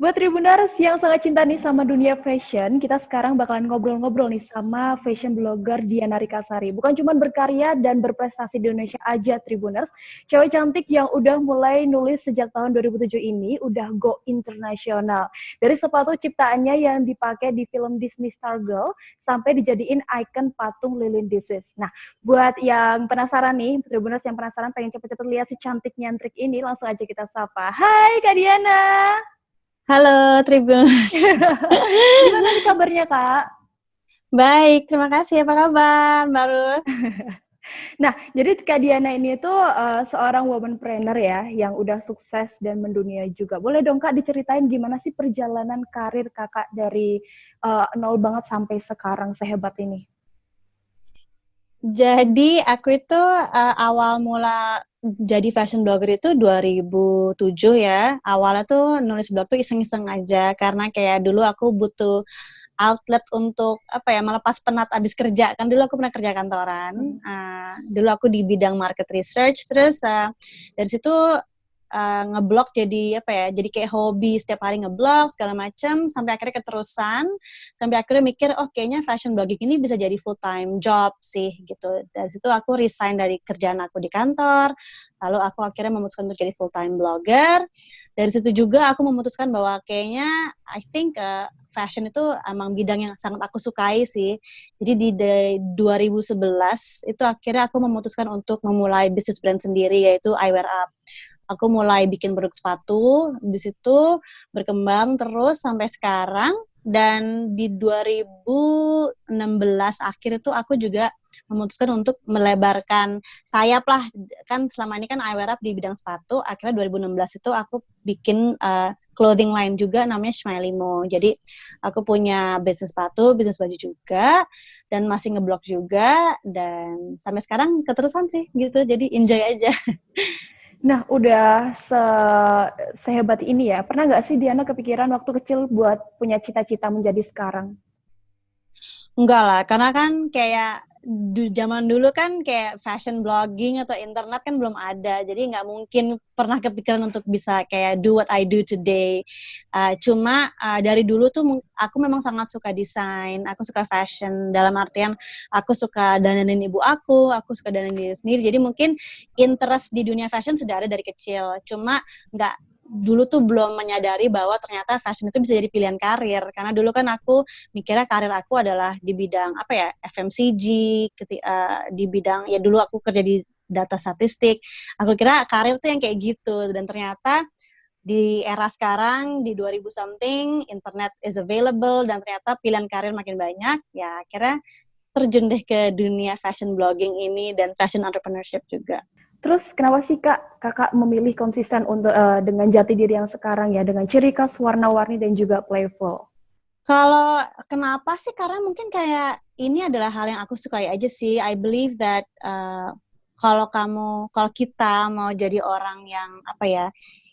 Buat Tribuners yang sangat cinta nih sama dunia fashion, kita sekarang bakalan ngobrol-ngobrol nih sama fashion blogger Diana Rikasari. Bukan cuma berkarya dan berprestasi di Indonesia aja, Tribuners. Cewek cantik yang udah mulai nulis sejak tahun 2007 ini udah go internasional. Dari sepatu ciptaannya yang dipakai di film Disney Stargirl sampai dijadiin ikon patung lilin di Swiss. Nah, buat yang penasaran nih, Tribuners yang penasaran pengen cepet-cepet lihat si cantik nyantrik ini, langsung aja kita sapa. Hai Kak Diana! Halo Tribuners. Gimana nih kabarnya, Kak? Baik, terima kasih. Apa kabar, Mbak Ruth? Nah, jadi Kak Diana ini tuh seorang womanpreneur ya, yang udah sukses dan mendunia juga. Boleh dong Kak diceritain gimana sih perjalanan karir Kakak dari nol banget sampai sekarang sehebat ini? Jadi aku itu awal mula jadi fashion blogger itu 2007 ya. Awalnya tuh nulis blog tuh iseng-iseng aja karena kayak dulu aku butuh outlet untuk apa ya, melepas penat abis kerja. Kan dulu aku pernah kerja kantoran. Dulu aku di bidang market research, terus dari situ ngeblog jadi apa ya, jadi kayak hobi, setiap hari ngeblog segala macam sampai akhirnya keterusan, sampai akhirnya mikir kayaknya fashion blogging ini bisa jadi full time job sih gitu. Dari situ aku resign dari kerjaan aku di kantor, lalu aku akhirnya memutuskan untuk jadi full time blogger. Dari situ juga aku memutuskan bahwa kayaknya I think fashion itu emang bidang yang sangat aku sukai sih. Jadi di 2011 itu akhirnya aku memutuskan untuk memulai bisnis brand sendiri, yaitu I Wear Up. Aku mulai bikin produk sepatu, di situ berkembang terus sampai sekarang, dan di 2016 akhir itu aku juga memutuskan untuk melebarkan sayap lah. Kan selama ini kan I Wear Up di bidang sepatu, akhirnya 2016 itu aku bikin clothing line juga namanya Smiley Mo. Jadi aku punya bisnis sepatu, bisnis baju juga, dan masih ngeblog juga, dan sampai sekarang keterusan sih gitu, jadi enjoy aja. Nah, udah sehebat ini ya. Pernah nggak sih Diana kepikiran waktu kecil buat punya cita-cita menjadi sekarang? Enggak lah, karena kan kayak zaman dulu kan kayak fashion blogging atau internet kan belum ada, jadi nggak mungkin pernah kepikiran untuk bisa kayak do what I do today. Cuma dari dulu tuh aku memang sangat suka desain, aku suka fashion, dalam artian aku suka dandanin ibu aku suka dandanin diri sendiri, jadi mungkin interest di dunia fashion sudah ada dari kecil, cuma nggak dulu tuh belum menyadari bahwa ternyata fashion itu bisa jadi pilihan karir, karena dulu kan aku mikirnya karir aku adalah di bidang apa ya, FMCG, di bidang ya dulu aku kerja di data statistik. Aku kira karir tuh yang kayak gitu, dan ternyata di era sekarang di 2000 something internet is available dan ternyata pilihan karir makin banyak, ya akhirnya terjun deh ke dunia fashion blogging ini dan fashion entrepreneurship juga. Terus kenapa sih kakak memilih konsisten untuk dengan jati diri yang sekarang ya, dengan ciri khas warna-warni dan juga playful? Kalau kenapa sih? Karena mungkin kayak ini adalah hal yang aku sukai aja sih. I believe that kalau kita mau jadi orang yang apa ya,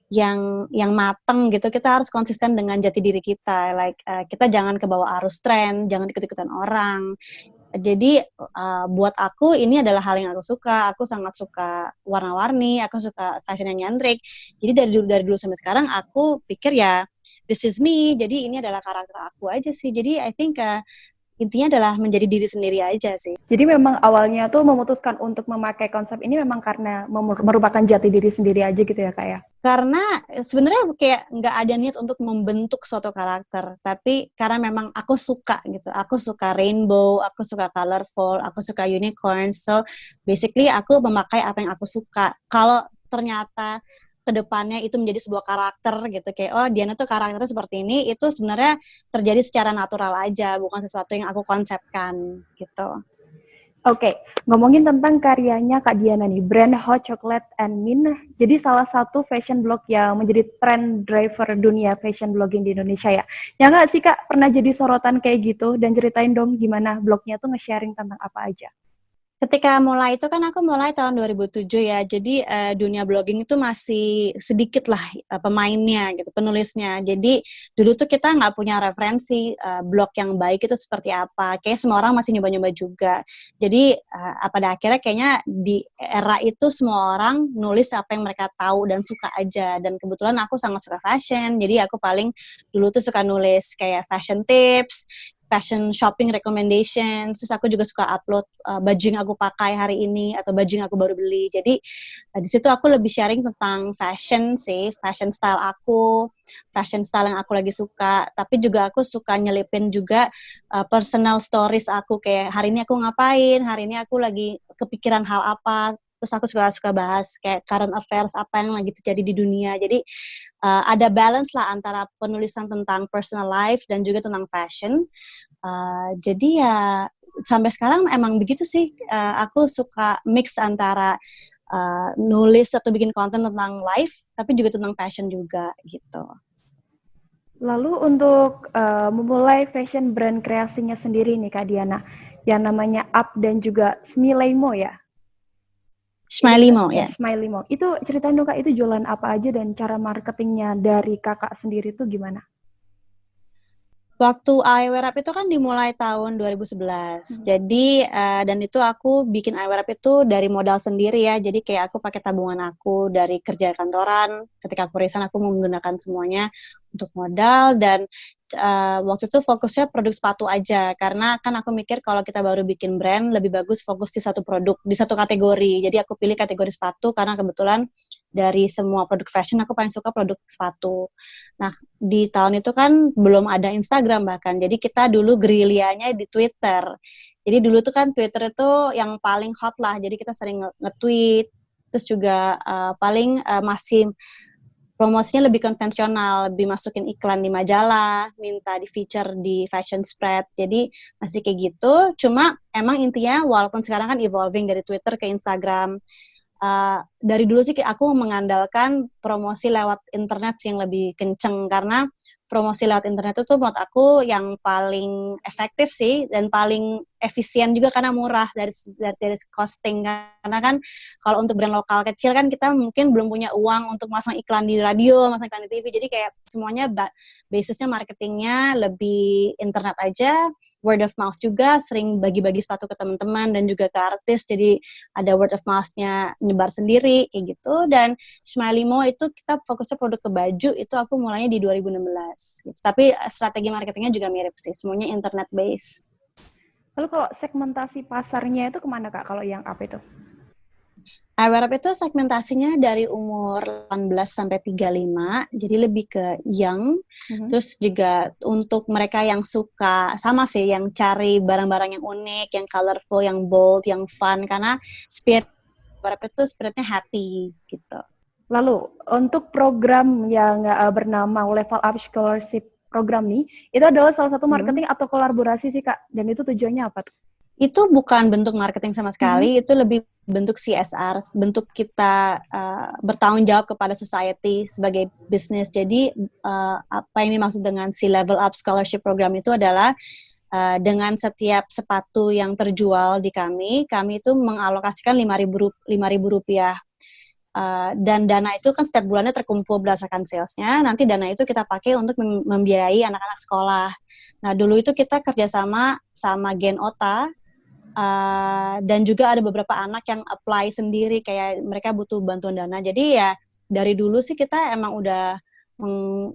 yang mateng gitu, kita harus konsisten dengan jati diri kita. Like kita jangan kebawa arus tren, jangan ikut-ikutan orang. Jadi buat aku ini adalah hal yang aku suka. Aku sangat suka warna-warni, aku suka fashion yang nyantrik. Jadi dari dulu sampai sekarang aku pikir ya this is me. Jadi ini adalah karakter aku aja sih. Jadi I think intinya adalah menjadi diri sendiri aja sih. Jadi memang awalnya tuh memutuskan untuk memakai konsep ini memang karena merupakan jati diri sendiri aja gitu ya Kak ya? Karena sebenarnya kayak nggak ada niat untuk membentuk suatu karakter, tapi karena memang aku suka gitu. Aku suka rainbow, aku suka colorful, aku suka unicorn. So basically aku memakai apa yang aku suka. Kalau ternyata kedepannya itu menjadi sebuah karakter gitu, kayak Diana tuh karakternya seperti ini, itu sebenarnya terjadi secara natural aja, bukan sesuatu yang aku konsepkan gitu. Oke, ngomongin tentang karyanya Kak Diana nih, brand Hot Chocolate and Mint, jadi salah satu fashion blog yang menjadi trend driver dunia fashion blogging di Indonesia ya. Ya nggak sih Kak, pernah jadi sorotan kayak gitu? Dan ceritain dong gimana blognya tuh nge-sharing tentang apa aja? Ketika mulai itu kan aku mulai tahun 2007 ya, jadi dunia blogging itu masih sedikit lah pemainnya gitu, penulisnya. Jadi dulu tuh kita nggak punya referensi blog yang baik itu seperti apa. Kayak semua orang masih nyoba-nyoba juga. Jadi pada akhirnya kayaknya di era itu semua orang nulis apa yang mereka tahu dan suka aja. Dan kebetulan aku sangat suka fashion, jadi aku paling dulu tuh suka nulis kayak fashion tips, fashion shopping recommendation, terus aku juga suka upload baju yang aku pakai hari ini atau baju yang aku baru beli. Jadi di situ aku lebih sharing tentang fashion sih, fashion style aku, fashion style yang aku lagi suka. Tapi juga aku suka nyelipin juga personal stories aku, kayak hari ini aku ngapain, hari ini aku lagi kepikiran hal apa. Terus aku suka bahas kayak current affairs apa yang lagi terjadi di dunia. Jadi ada balance lah antara penulisan tentang personal life dan juga tentang fashion. Jadi ya sampai sekarang emang begitu sih. Aku suka mix antara nulis atau bikin konten tentang life, tapi juga tentang fashion juga gitu. Lalu untuk memulai fashion brand kreasinya sendiri nih Kak Diana, yang namanya Up dan juga Smileymo ya? Smileymo, ya. Smileymo. Itu ceritain dong Kak, itu jualan apa aja dan cara marketingnya dari kakak sendiri itu gimana? Waktu iWear Up itu kan dimulai tahun 2011. Jadi dan itu aku bikin iWear Up itu dari modal sendiri ya. Jadi kayak aku pakai tabungan aku dari kerja kantoran. Ketika aku resign aku menggunakan semuanya untuk modal, dan waktu itu fokusnya produk sepatu aja, karena kan aku mikir kalau kita baru bikin brand lebih bagus fokus di satu produk, di satu kategori. Jadi aku pilih kategori sepatu karena kebetulan dari semua produk fashion aku paling suka produk sepatu. Nah, di tahun itu kan belum ada Instagram bahkan, jadi kita dulu gerilyanya di Twitter. Jadi dulu tuh kan Twitter itu yang paling hot lah, jadi kita sering nge-tweet, terus juga paling masih promosinya lebih konvensional, lebih masukin iklan di majalah, minta di feature di fashion spread. Jadi masih kayak gitu. Cuma emang intinya walaupun sekarang kan evolving dari Twitter ke Instagram, dari dulu sih aku mengandalkan promosi lewat internet sih yang lebih kenceng, karena promosi lewat internet itu menurut aku yang paling efektif sih dan paling efisien juga karena murah dari costing. Karena kan kalau untuk brand lokal kecil kan kita mungkin belum punya uang untuk masang iklan di radio, masang iklan di TV, jadi kayak semuanya basisnya marketingnya lebih internet aja, word of mouth juga, sering bagi-bagi sepatu ke teman-teman dan juga ke artis, jadi ada word of mouth-nya nyebar sendiri kayak gitu. Dan Smileymo itu kita fokusnya produk ke baju, itu aku mulainya di 2016 gitu. Tapi strategi marketingnya juga mirip sih, semuanya internet based. Lalu kalau segmentasi pasarnya itu kemana Kak kalau yang apa itu? iWear Up itu segmentasinya dari umur 18 sampai 35, jadi lebih ke young. Terus juga untuk mereka yang suka, sama sih, yang cari barang-barang yang unik, yang colorful, yang bold, yang fun, karena spirit iWear Up itu spiritnya happy gitu. Lalu untuk program yang bernama Level Up Scholarship program nih, itu adalah salah satu marketing atau kolaborasi sih Kak, dan itu tujuannya apa tuh? Itu bukan bentuk marketing sama sekali, itu lebih bentuk CSR, bentuk kita bertanggung jawab kepada society sebagai bisnis. Jadi apa yang dimaksud dengan si Level Up Scholarship Program itu adalah dengan setiap sepatu yang terjual di kami itu mengalokasikan Rp5.000. Dan dana itu kan setiap bulannya terkumpul berdasarkan salesnya. Nanti dana itu kita pakai untuk membiayai anak-anak sekolah. Nah, dulu itu kita kerjasama sama Gen Ota, dan juga ada beberapa anak yang apply sendiri, kayak mereka butuh bantuan dana. Jadi ya dari dulu sih kita emang udah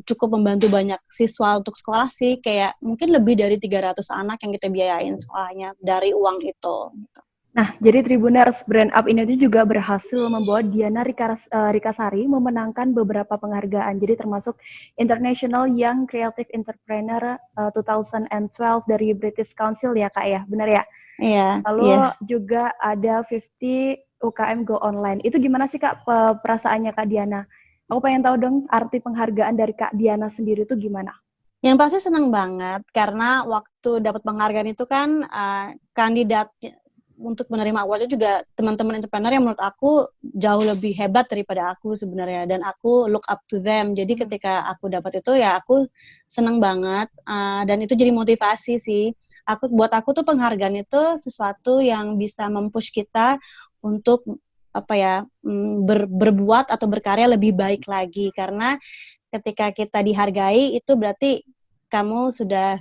cukup membantu banyak siswa untuk sekolah sih, kayak mungkin lebih dari 300 anak yang kita biayain sekolahnya dari uang itu. Nah, jadi Tribuners Brand Up ini juga berhasil membawa Diana Rikasari memenangkan beberapa penghargaan. Jadi termasuk International Young Creative Entrepreneur 2012 dari British Council ya Kak ya, benar ya? Iya. Lalu juga ada 50 UKM Go Online. Itu gimana sih Kak perasaannya Kak Diana? Aku pengen tahu dong arti penghargaan dari Kak Diana sendiri itu gimana? Yang pasti senang banget karena waktu dapat penghargaan itu kan kandidat untuk menerima awardnya juga teman-teman entrepreneur yang menurut aku jauh lebih hebat daripada aku sebenarnya, dan aku look up to them. Jadi ketika aku dapat itu ya aku seneng banget, dan itu jadi motivasi sih. Buat aku tuh penghargaan itu sesuatu yang bisa mempush kita untuk apa ya, berbuat atau berkarya lebih baik lagi, karena ketika kita dihargai itu berarti kamu sudah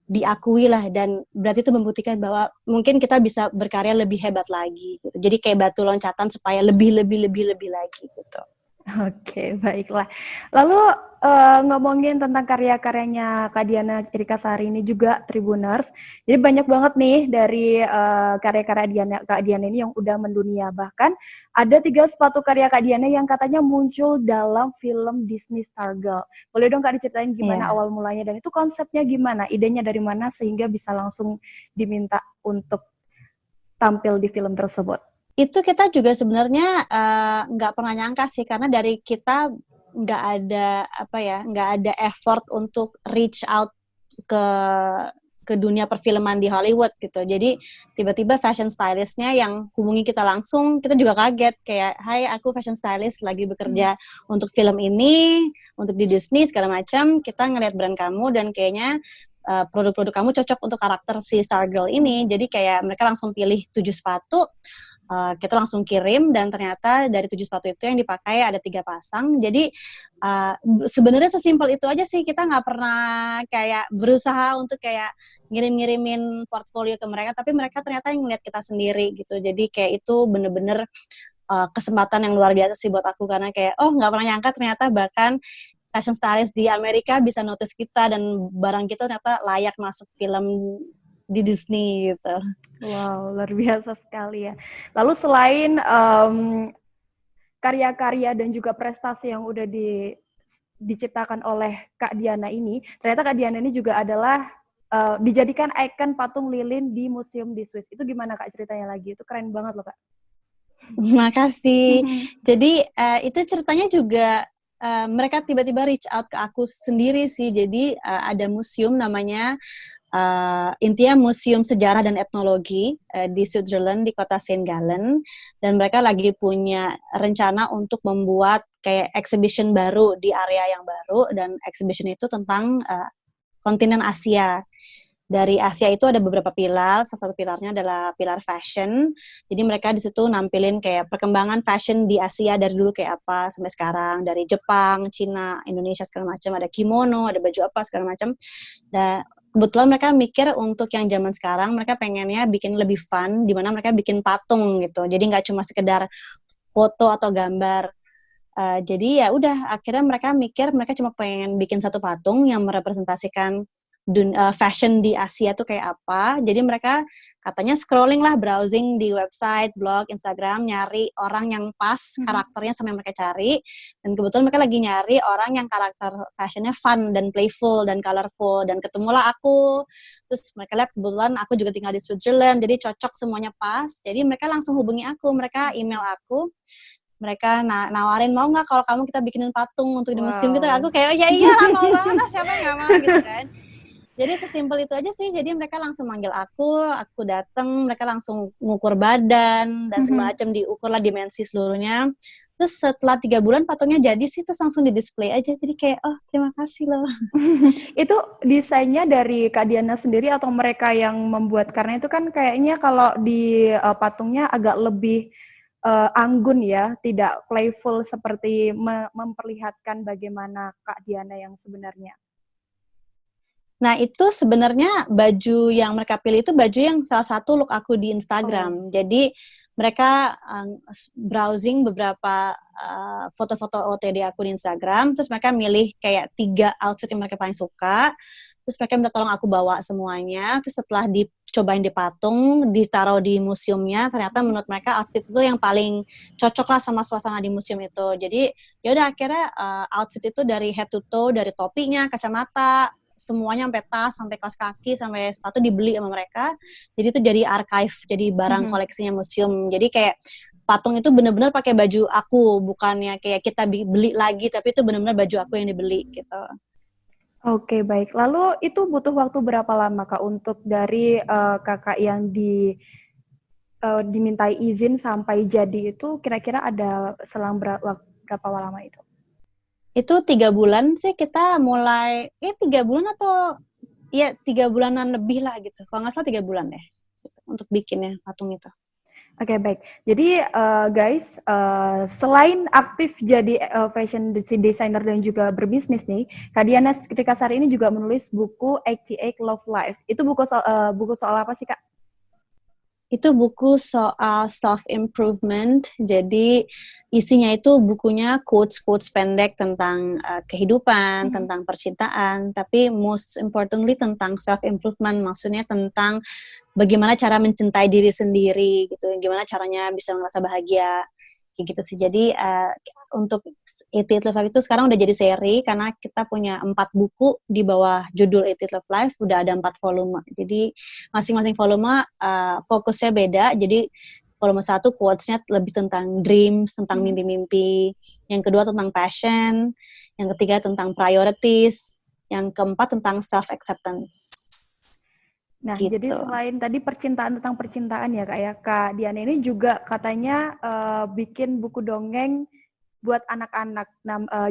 diakui lah, dan berarti itu membuktikan bahwa mungkin kita bisa berkarya lebih hebat lagi gitu. Jadi kayak batu loncatan supaya lebih lagi gitu. Oke, baiklah. Lalu ngomongin tentang karya-karyanya Kak Diana Irikasari ini juga Tribuners. Jadi banyak banget nih dari karya-karya Kak Diana ini yang udah mendunia. Bahkan ada 3 sepatu karya Kak Diana yang katanya muncul dalam film Disney Stargirl. Boleh dong Kak diceritain gimana awal mulanya, dan itu konsepnya gimana? Idenya dari mana sehingga bisa langsung diminta untuk tampil di film tersebut? Itu kita juga sebenarnya nggak pernah nyangka sih, karena dari kita nggak ada effort untuk reach out ke dunia perfilman di Hollywood gitu. Jadi tiba-tiba fashion stylistnya yang hubungi kita langsung, kita juga kaget kayak, hai aku fashion stylist lagi bekerja untuk film ini, untuk di Disney segala macam, kita ngeliat brand kamu dan kayaknya produk-produk kamu cocok untuk karakter si Stargirl ini. Jadi kayak mereka langsung pilih 7 sepatu. Kita langsung kirim, dan ternyata dari 7 sepatu itu yang dipakai ada 3 pasang. Jadi sebenarnya sesimpel itu aja sih, kita nggak pernah kayak berusaha untuk kayak ngirim-ngirimin portfolio ke mereka, tapi mereka ternyata yang ngeliat kita sendiri gitu. Jadi kayak itu bener-bener kesempatan yang luar biasa sih buat aku, karena kayak nggak pernah nyangka ternyata bahkan fashion stylist di Amerika bisa notice kita dan barang kita ternyata layak masuk film di Disney gitu. Wow, luar biasa sekali ya. Lalu selain karya-karya dan juga prestasi yang udah diciptakan oleh Kak Diana ini, ternyata Kak Diana ini juga adalah dijadikan ikon patung lilin di museum di Swiss. Itu gimana Kak ceritanya lagi? Itu keren banget loh Kak. Makasih. Jadi itu ceritanya juga mereka tiba-tiba reach out ke aku sendiri sih. Jadi ada museum namanya intinya Museum Sejarah dan Etnologi di Switzerland di kota St. Gallen, dan mereka lagi punya rencana untuk membuat kayak exhibition baru di area yang baru, dan exhibition itu tentang kontinen Asia. Dari Asia itu ada beberapa pilar, salah satu pilarnya adalah pilar fashion. Jadi mereka di situ nampilin kayak perkembangan fashion di Asia dari dulu kayak apa sampai sekarang, dari Jepang, Cina, Indonesia segala macam, ada kimono, ada baju apa segala macam. Dan kebetulan mereka mikir untuk yang zaman sekarang mereka pengennya bikin lebih fun, di mana mereka bikin patung gitu. Jadi nggak cuma sekedar foto atau gambar. Jadi ya udah akhirnya mereka mikir mereka cuma pengen bikin satu patung yang merepresentasikan fashion di Asia tuh kayak apa. Jadi mereka katanya scrolling lah, browsing di website, blog, Instagram, nyari orang yang pas karakternya sama yang mereka cari. Dan kebetulan mereka lagi nyari orang yang karakter fashionnya fun dan playful dan colorful. Dan ketemulah aku. Terus mereka lihat kebetulan aku juga tinggal di Switzerland, jadi cocok semuanya pas. Jadi mereka langsung hubungi aku, mereka email aku. Mereka nawarin, mau nggak kalau kamu kita bikinin patung untuk di museum gitu. Aku kayak, ya iyalah mau banget, siapa yang nggak mau gitu kan. Jadi sesimpel itu aja sih. Jadi mereka langsung manggil aku datang, mereka langsung ngukur badan dan segala macam, diukur lah dimensi seluruhnya. Terus setelah 3 bulan patungnya jadi sih, terus langsung di display aja. Jadi kayak, terima kasih loh. Itu desainnya dari Kak Diana sendiri atau mereka yang membuat? Karena itu kan kayaknya kalau di patungnya agak lebih anggun ya, tidak playful seperti memperlihatkan bagaimana Kak Diana yang sebenarnya. Nah itu sebenarnya baju yang mereka pilih itu baju yang salah satu look aku di Instagram. Jadi mereka browsing beberapa foto-foto OOTD aku di Instagram, terus mereka milih kayak 3 outfit yang mereka paling suka, terus mereka minta tolong aku bawa semuanya, terus setelah dicobain di patung, ditaruh di museumnya, ternyata menurut mereka outfit itu yang paling cocok lah sama suasana di museum itu. Jadi ya udah akhirnya outfit itu dari head to toe, dari topinya, kacamata, semuanya sampai tas, sampai kaos kaki, sampai sepatu dibeli sama mereka. Jadi itu jadi archive, jadi barang koleksinya museum. Jadi kayak patung itu benar-benar pakai baju aku, bukannya kayak kita beli lagi, tapi itu benar-benar baju aku yang dibeli gitu. Oke, baik. Lalu itu butuh waktu berapa lama Kak untuk dari kakak yang dimintai izin sampai jadi itu kira-kira ada selang berapa lama itu? Itu 3 bulan sih kita mulai, 3 bulan atau 3 bulanan lebih lah gitu. Kalau nggak salah 3 bulan deh gitu, untuk bikinnya patung itu. Oke, baik. Jadi guys, selain aktif jadi fashion designer dan juga berbisnis nih, Kak Diana Rikasari ini juga menulis buku 88 Love Life. Itu buku soal apa sih, Kak? Itu buku soal self-improvement, jadi isinya itu bukunya quotes-quotes pendek tentang kehidupan, tentang percintaan, tapi most importantly tentang self-improvement, maksudnya tentang bagaimana cara mencintai diri sendiri, gitu, gimana caranya bisa merasa bahagia, kayak gitu sih. Jadi untuk 88 Love Life itu sekarang udah jadi seri, karena kita punya 4 buku di bawah judul 88 Love Life, udah ada 4 volume. Jadi masing-masing volume fokusnya beda, jadi volume 1 quotes-nya lebih tentang dreams, tentang mimpi-mimpi, yang kedua tentang passion, yang ketiga tentang priorities, yang keempat tentang self-acceptance. Nah, Gitu. jadi selain tadi tentang percintaan ya Kak ya, Kak Diana ini juga katanya bikin buku dongeng buat anak-anak,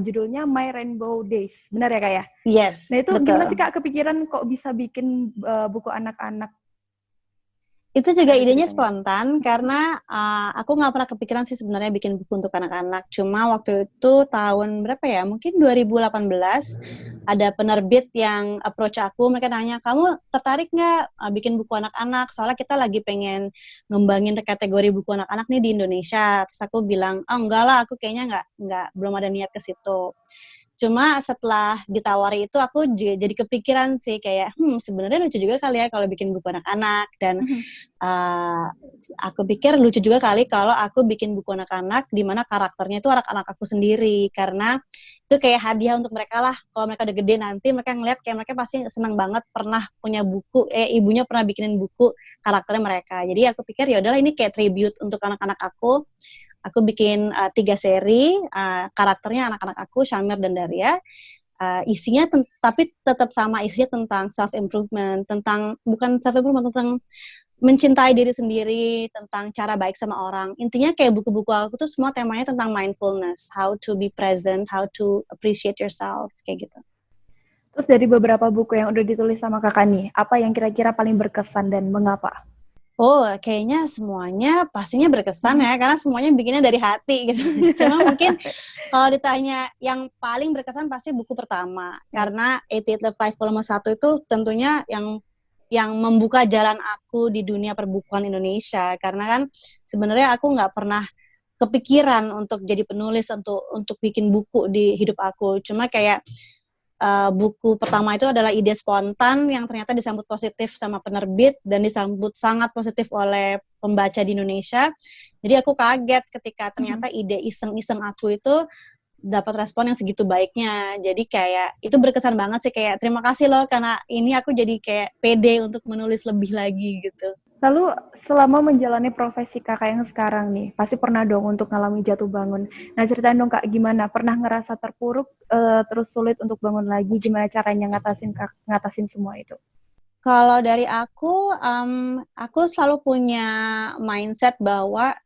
judulnya My Rainbow Days, benar ya Kak ya? Yes, Nah itu betul. gimana sih Kak kepikiran kok bisa bikin buku anak-anak? Itu juga Ada idenya ceritanya? spontan karena aku nggak pernah kepikiran sih sebenarnya bikin buku untuk anak-anak. Cuma waktu itu tahun berapa ya? Mungkin 2018 ada penerbit yang approach aku. Mereka nanya, kamu tertarik nggak bikin buku anak-anak? Soalnya kita lagi pengen ngembangin kategori buku anak-anak nih di Indonesia. Terus aku bilang, oh enggak lah, aku kayaknya nggak belum ada niat ke situ. Cuma setelah ditawari itu aku jadi kepikiran sih kayak sebenarnya lucu juga kali ya kalau bikin buku anak-anak, dan aku pikir lucu juga kali kalau aku bikin buku anak-anak di mana karakternya itu anak-anak aku sendiri, karena itu kayak hadiah untuk mereka lah. Kalau mereka udah gede nanti mereka ngeliat kayak mereka pasti senang banget pernah punya buku, ibunya pernah bikinin buku karakternya mereka. Jadi aku pikir ya udahlah ini kayak tribute untuk anak-anak aku. Aku bikin 3 seri, karakternya anak-anak aku, Syamir dan Daria. Isinya tapi tetap sama, isinya tentang self-improvement, bukan self-improvement, tentang mencintai diri sendiri, tentang cara baik sama orang. Intinya kayak buku-buku aku tuh semua temanya tentang mindfulness, how to be present, how to appreciate yourself, kayak gitu. Terus dari beberapa buku yang udah ditulis sama kakak nih, apa yang kira-kira paling berkesan dan mengapa? Oh, kayaknya semuanya pastinya berkesan ya, karena semuanya bikinnya dari hati gitu. Cuma mungkin kalau ditanya yang paling berkesan pasti buku pertama, karena 88 Love Life volume 1 itu tentunya yang membuka jalan aku di dunia perbukuan Indonesia, karena kan sebenarnya aku nggak pernah kepikiran untuk jadi penulis, untuk bikin buku di hidup aku. Cuma kayak buku pertama itu adalah ide spontan yang ternyata disambut positif sama penerbit dan disambut sangat positif oleh pembaca di Indonesia. Jadi aku kaget ketika ternyata ide iseng-iseng aku itu dapat respon yang segitu baiknya. Jadi kayak itu berkesan banget sih, kayak terima kasih loh karena ini aku jadi kayak pede untuk menulis lebih lagi gitu. Lalu selama menjalani profesi kakak yang sekarang nih, pasti pernah dong untuk ngalami jatuh bangun. Nah ceritain dong kak, gimana? Pernah ngerasa terpuruk, terus sulit untuk bangun lagi? Gimana caranya ngatasin semua itu? Kalau dari aku selalu punya mindset bahwa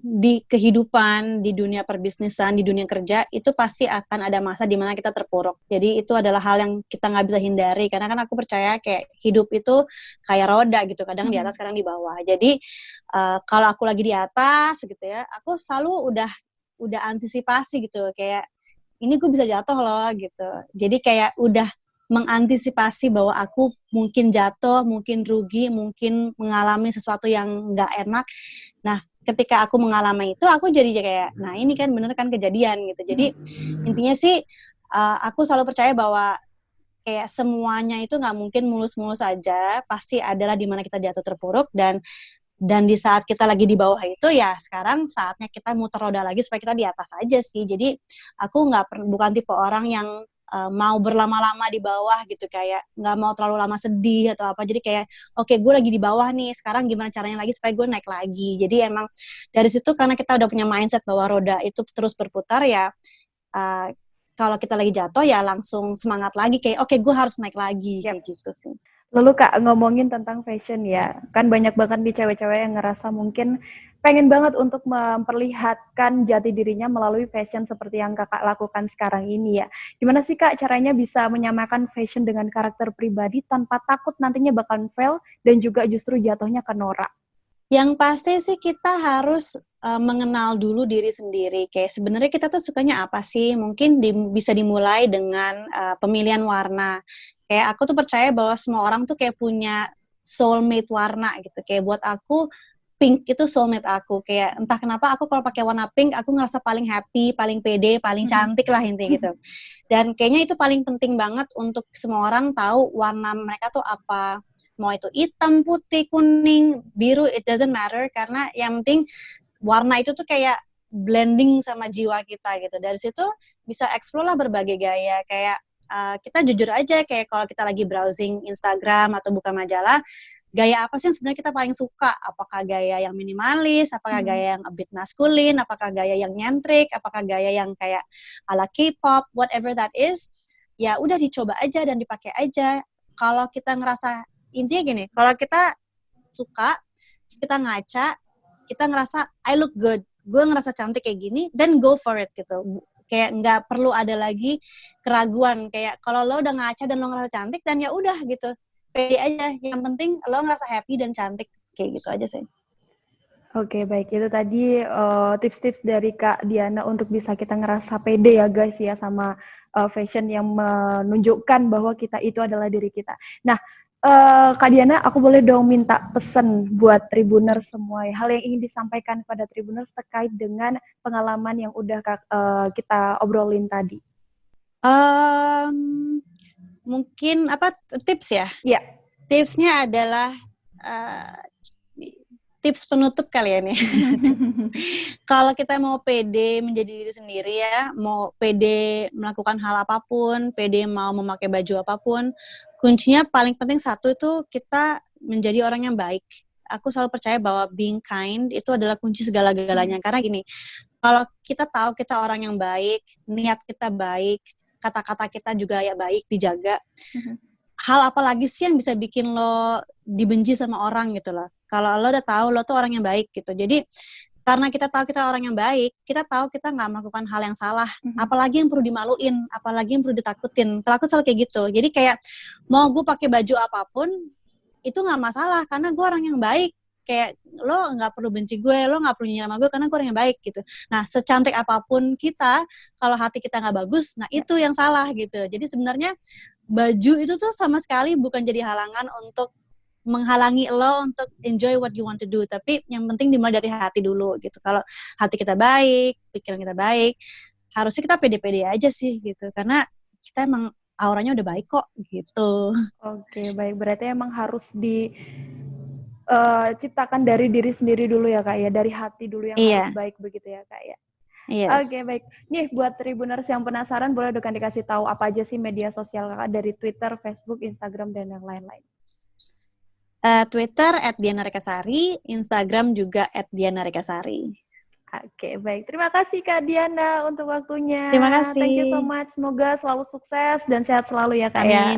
di kehidupan, di dunia perbisnisan, di dunia kerja, itu pasti akan ada masa di mana kita terpuruk. Jadi itu adalah hal yang kita nggak bisa hindari, karena kan aku percaya kayak hidup itu kayak roda gitu, kadang di atas, kadang di bawah. Jadi kalau aku lagi di atas gitu ya, aku selalu udah antisipasi gitu, kayak ini gue bisa jatuh loh gitu. Jadi kayak udah mengantisipasi bahwa aku mungkin jatuh, mungkin rugi, mungkin mengalami sesuatu yang nggak enak. Nah, ketika aku mengalami itu, aku jadi kayak, nah ini kan bener kan kejadian gitu. Jadi intinya sih, aku selalu percaya bahwa kayak semuanya itu nggak mungkin mulus-mulus aja, pasti adalah di mana kita jatuh terpuruk, dan di saat kita lagi di bawah itu ya sekarang saatnya kita muter roda lagi supaya kita di atas aja sih. Jadi aku bukan tipe orang yang mau berlama-lama di bawah gitu, kayak nggak mau terlalu lama sedih atau apa. Jadi kayak oke, gue lagi di bawah nih, sekarang gimana caranya lagi supaya gue naik lagi. Jadi emang dari situ karena kita udah punya mindset bahwa roda itu terus berputar ya, kalau kita lagi jatuh ya langsung semangat lagi kayak oke, gue harus naik lagi kayak gitu sih. Lalu Kak, ngomongin tentang fashion ya, kan banyak banget nih cewek-cewek yang ngerasa mungkin pengen banget untuk memperlihatkan jati dirinya melalui fashion seperti yang Kakak lakukan sekarang ini ya. Gimana sih Kak caranya bisa menyamakan fashion dengan karakter pribadi tanpa takut nantinya bakal fail dan juga justru jatuhnya ke norak? Yang pasti sih kita harus mengenal dulu diri sendiri. Kayak sebenarnya kita tuh sukanya apa sih? Mungkin bisa dimulai dengan pemilihan warna. Kayak aku tuh percaya bahwa semua orang tuh kayak punya soulmate warna gitu. Kayak buat aku pink itu soulmate aku. Kayak entah kenapa aku kalau pakai warna pink aku ngerasa paling happy, paling pede, paling cantik lah intinya gitu. Dan kayaknya itu paling penting banget untuk semua orang tahu warna mereka tuh apa. Mau itu hitam, putih, kuning, biru, it doesn't matter. Karena yang penting warna itu tuh kayak blending sama jiwa kita gitu. Dari situ bisa explore lah berbagai gaya. Kayak kita jujur aja, kayak kalau kita lagi browsing Instagram atau buka majalah, gaya apa sih yang sebenarnya kita paling suka? Apakah gaya yang minimalis, apakah gaya yang a bit maskulin, apakah gaya yang nyentrik, apakah gaya yang kayak ala K-pop, whatever that is, ya udah dicoba aja dan dipakai aja. Kalau kita ngerasa, intinya gini, kalau kita suka, kita ngaca, kita ngerasa I look good, gue ngerasa cantik kayak gini, then go for it gitu. Kayak nggak perlu ada lagi keraguan. Kayak kalau lo udah ngaca dan lo ngerasa cantik, dan ya udah gitu, pede aja. Yang penting lo ngerasa happy dan cantik, kayak gitu aja sih. Oke, baik. Itu tadi tips-tips dari Kak Diana untuk bisa kita ngerasa pede ya guys ya sama fashion yang menunjukkan bahwa kita itu adalah diri kita. Nah, Kak Diana, aku boleh dong minta pesen buat Tribuners semua ya. Hal yang ingin disampaikan pada Tribuners terkait dengan pengalaman yang udah kita obrolin tadi. Mungkin apa tips ya? Iya. Tipsnya adalah tips penutup kali ya nih. Kalau kita mau pede menjadi diri sendiri ya, mau pede melakukan hal apapun, pede mau memakai baju apapun, kuncinya paling penting satu itu kita menjadi orang yang baik. Aku selalu percaya bahwa being kind itu adalah kunci segala-galanya. Karena gini, kalau kita tahu kita orang yang baik, niat kita baik, kata-kata kita juga ya baik, dijaga, hal apa lagi sih yang bisa bikin lo dibenci sama orang gitu loh. Kalau lo udah tahu lo tuh orang yang baik gitu. Jadi karena kita tahu kita orang yang baik, kita tahu kita nggak melakukan hal yang salah. Apalagi yang perlu dimaluin, apalagi yang perlu ditakutin. Kalau aku selalu kayak gitu. Jadi kayak mau gue pakai baju apapun, itu nggak masalah karena gue orang yang baik. Kayak lo nggak perlu benci gue, lo nggak perlu nyiram gue karena gue orang yang baik gitu. Nah secantik apapun kita, kalau hati kita nggak bagus, nah itu yang salah gitu. Jadi sebenarnya baju itu tuh sama sekali bukan jadi halangan untuk menghalangi lo untuk enjoy what you want to do, tapi yang penting dimulai dari hati dulu gitu. Kalau hati kita baik, pikiran kita baik, harusnya kita pede-pede aja sih gitu, karena kita emang auranya udah baik kok gitu. Oke, baik. Berarti emang harus ciptakan dari diri sendiri dulu ya Kak ya, dari hati dulu yang harus baik begitu ya Kak ya. Yes. Oke, baik. Nih buat Tribuners yang penasaran boleh dong dikasih tahu apa aja sih media sosial Kakak dari Twitter, Facebook, Instagram dan yang lain-lain. Twitter @dianarikasari, Instagram juga @dianarikasari. Oke, baik. Terima kasih Kak Diana untuk waktunya. Terima kasih. Thank you so much. Semoga selalu sukses dan sehat selalu ya Kak Amin. ya.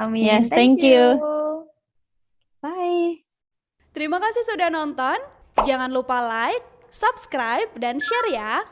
Amin. Yes, thank you. Bye. Terima kasih sudah nonton. Jangan lupa like, subscribe, dan share ya.